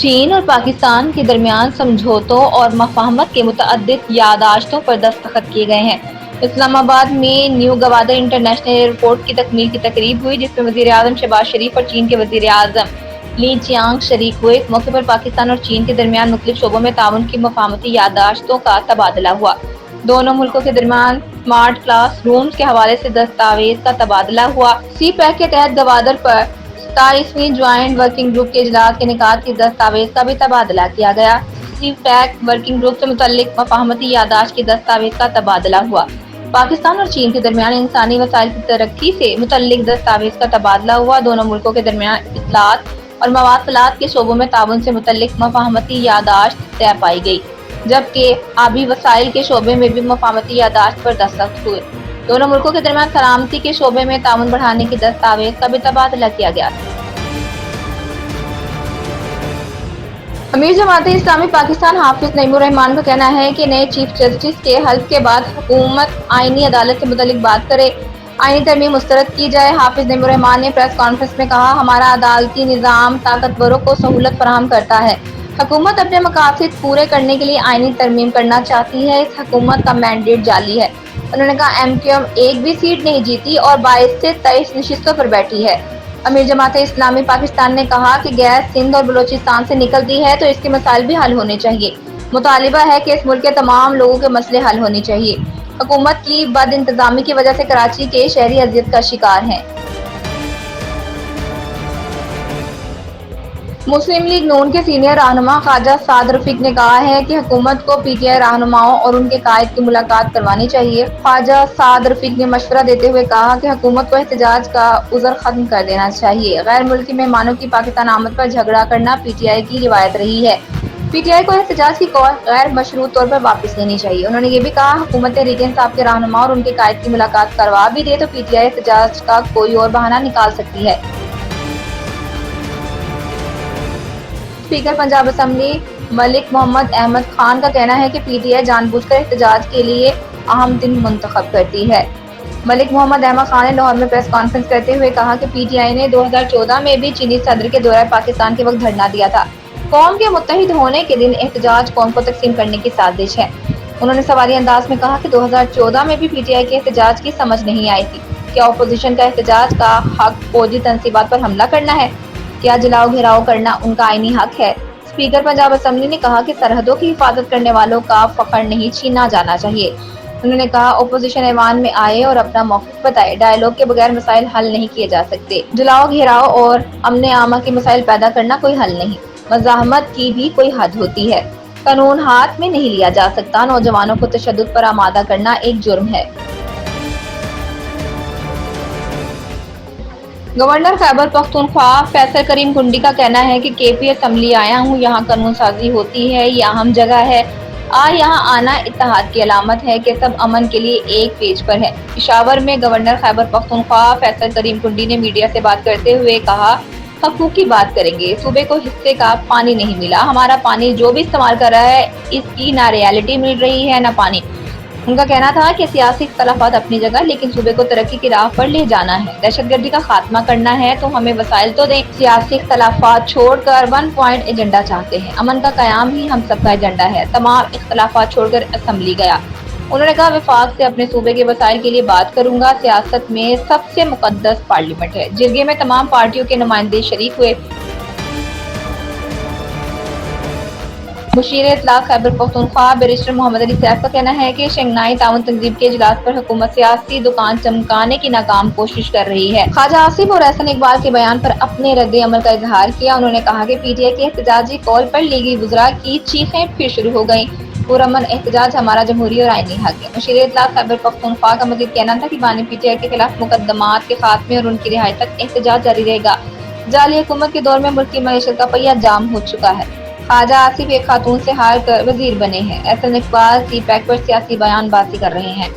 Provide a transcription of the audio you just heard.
چین اور پاکستان کے درمیان سمجھوتوں اور مفاہمت کے متعدد یادداشتوں پر دستخط کیے گئے ہیں۔ اسلام آباد میں نیو گوادر انٹرنیشنل ایئرپورٹ کی تکمیل کی تقریب ہوئی، جس میں وزیر اعظم شہباز شریف اور چین کے وزیر اعظم لی چیانگ شریک ہوئے۔ اس موقع پر پاکستان اور چین کے درمیان مختلف شعبوں میں تعاون کی مفاہمتی یادداشتوں کا تبادلہ ہوا۔ دونوں ملکوں کے درمیان اسمارٹ کلاس رومز کے حوالے سے دستاویز کا تبادلہ ہوا۔ سی پیک کے تحت گوادر پر 27ویں جوائنٹ ورکنگ گروپ کے اجلاس کے انعقاد کی دستاویز کا بھی تبادلہ کیا گیا۔ سی پیک ورکنگ گروپ سے متعلق مفاہمتی یادداشت کی دستاویز کا تبادلہ ہوا۔ پاکستان اور چین کے درمیان انسانی وسائل کی ترقی سے متعلق دستاویز کا تبادلہ ہوا۔ دونوں ملکوں کے درمیان اطلاعات اور مواصلات کے شعبوں میں تعاون سے متعلق مفاہمتی یادداشت طے پائی گئی، جبکہ آبی وسائل کے شعبے میں بھی مفاہمتی یادداشت پر دستخط ہوئے۔ دونوں ملکوں کے درمیان سلامتی کے شعبے میں تعاون بڑھانے کی دستاویز کا بھی تبادلہ کیا گیا۔ امیر جماعت اسلامی پاکستان حافظ نعیم الرحمان کا کہنا ہے کہ نئے چیف جسٹس کے حلف کے بعد حکومت آئینی عدالت سے متعلق بات کرے، آئینی ترمیم مسترد کی جائے۔ حافظ نعیم الرحمان نے پریس کانفرنس میں کہا، ہمارا عدالتی نظام طاقتوروں کو سہولت فراہم کرتا ہے۔ حکومت اپنے مقاصد پورے کرنے کے لیے آئینی ترمیم کرنا چاہتی ہے۔ اس حکومت کا مینڈیٹ جعلی ہے۔ انہوں نے کہا، ایم کیو ایم ایک بھی سیٹ نہیں جیتی اور 22 سے 23 نشستوں پر بیٹھی ہے۔ امیر جماعت اسلامی پاکستان نے کہا کہ گیس سندھ اور بلوچستان سے نکلتی ہے تو اس کے مسائل بھی حل ہونے چاہیے۔ مطالبہ ہے کہ اس ملک کے تمام لوگوں کے مسئلے حل ہونے چاہیے۔ حکومت کی بد انتظامی کی وجہ سے کراچی کے شہری اذیت کا شکار ہیں۔ مسلم لیگ نون کے سینئر رہنما خواجہ سعد رفیق نے کہا ہے کہ حکومت کو پی ٹی آئی رہنماؤں اور ان کے قائد کی ملاقات کروانی چاہیے۔ خواجہ سعد رفیق نے مشورہ دیتے ہوئے کہا کہ حکومت کو احتجاج کا عذر ختم کر دینا چاہیے۔ غیر ملکی مہمانوں کی پاکستان آمد پر جھگڑا کرنا پی ٹی آئی کی روایت رہی ہے۔ پی ٹی آئی کو احتجاج کی کال غیر مشروط طور پر واپس لینی چاہیے۔ انہوں نے یہ بھی کہا، حکومت تحریک انصاف کے رہنما اور ان کے قائد کی ملاقات کروا بھی دے تو پی ٹی آئی احتجاج کا کوئی اور بہانہ نکال سکتی ہے۔ اسپیکر پنجاب اسمبلی ملک محمد احمد خان کا کہنا ہے کہ پی ٹی آئی جان بوجھ کر احتجاج کے لیے اہم دن منتخب کرتی ہے۔ ملک محمد احمد خان نے لاہور میں پریس کانفرنس کرتے ہوئے کہا کہ پی ٹی آئی نے 2014 میں بھی چینی صدر کے دورہ پاکستان کے وقت دھرنا دیا تھا۔ قوم کے متحد ہونے کے دن احتجاج قوم کو تقسیم کرنے کی سازش ہے۔ انہوں نے سوالیہ انداز میں کہا کہ 2014 میں بھی پی ٹی آئی کے احتجاج کی سمجھ نہیں آئی تھی۔ کیا اپوزیشن کا احتجاج کا حق فوجی تنصیبات پر حملہ کرنا ہے؟ کیا جلاؤ گھیراؤ کرنا ان کا آئینی حق ہے؟ اسپیکر پنجاب اسمبلی نے کہا کہ سرحدوں کی حفاظت کرنے والوں کا فخر نہیں چھینا جانا چاہیے۔ انہوں نے کہا، اپوزیشن ایوان میں آئے اور اپنا موقف بتائے۔ ڈائیلاگ کے بغیر مسائل حل نہیں کیے جا سکتے۔ جلاؤ گھیراؤ اور امن عامہ کے مسائل پیدا کرنا کوئی حل نہیں۔ مزاحمت کی بھی کوئی حد ہوتی ہے۔ قانون ہاتھ میں نہیں لیا جا سکتا۔ نوجوانوں کو تشدد پر آمادہ کرنا ایک جرم ہے۔ گورنر خیبر پختونخوا فیصل کریم کنڈی کا کہنا ہے کہ کے پی اسمبلی آیا ہوں، یہاں قانون سازی ہوتی ہے، یہ اہم جگہ ہے۔ یہاں آنا اتحاد کی علامت ہے کہ سب امن کے لیے ایک پیج پر ہے۔ پشاور میں گورنر خیبر پختونخوا فیصل کریم کنڈی نے میڈیا سے بات کرتے ہوئے کہا، حقوق کی بات کریں گے، صوبے کو حصے کا پانی نہیں ملا، ہمارا پانی جو بھی استعمال کر رہا ہے اس کی نہ ریالٹی مل رہی ہے نہ پانی۔ ان کا کہنا تھا کہ سیاسی اختلافات اپنی جگہ، لیکن صوبے کو ترقی کی راہ پر لے جانا ہے۔ دہشت گردی کا خاتمہ کرنا ہے تو ہمیں وسائل تو دیں۔ سیاسی اختلافات چھوڑ کر 1 پوائنٹ ایجنڈا چاہتے ہیں۔ امن کا قیام ہی ہم سب کا ایجنڈا ہے۔ تمام اختلافات چھوڑ کر اسمبلی گیا۔ انہوں نے کہا، وفاق سے اپنے صوبے کے وسائل کے لیے بات کروں گا۔ سیاست میں سب سے مقدس پارلیمنٹ ہے۔ جرگے میں تمام پارٹیوں کے نمائندے شریک ہوئے۔ مشیر اطلاع خیبر پختونخوا بیرسٹر محمد علی سیف کا کہنا ہے کہ شنگھائی تعاون تنظیم کے اجلاس پر حکومت سیاسی دکان چمکانے کی ناکام کوشش کر رہی ہے۔ خواجہ آصف اور احسن اقبال کے بیان پر اپنے رد عمل کا اظہار کیا۔ انہوں نے کہا کہ پی ٹی آئی کے احتجاجی کال پر لیگی وزراء کی چیخیں پھر شروع ہو گئیں۔ پرامن احتجاج ہمارا جمہوری اور آئینی حق ہے۔ مشیر اطلاع خیبر پختونخوا کا مزید کہنا تھا کہ بانی پی ٹی آئی کے خلاف مقدمات کے خاتمے اور ان کی رہائی تک احتجاج جاری رہے گا۔ جعلی حکومت کے دور میں ملک کی معیشت کا پہیہ جام ہو چکا ہے۔ خواجہ آصف ایک خاتون سے ہار کر وزیر بنے ہیں۔ احسن اقبال سی پیک پر سیاسی بیان بازی کر رہے ہیں۔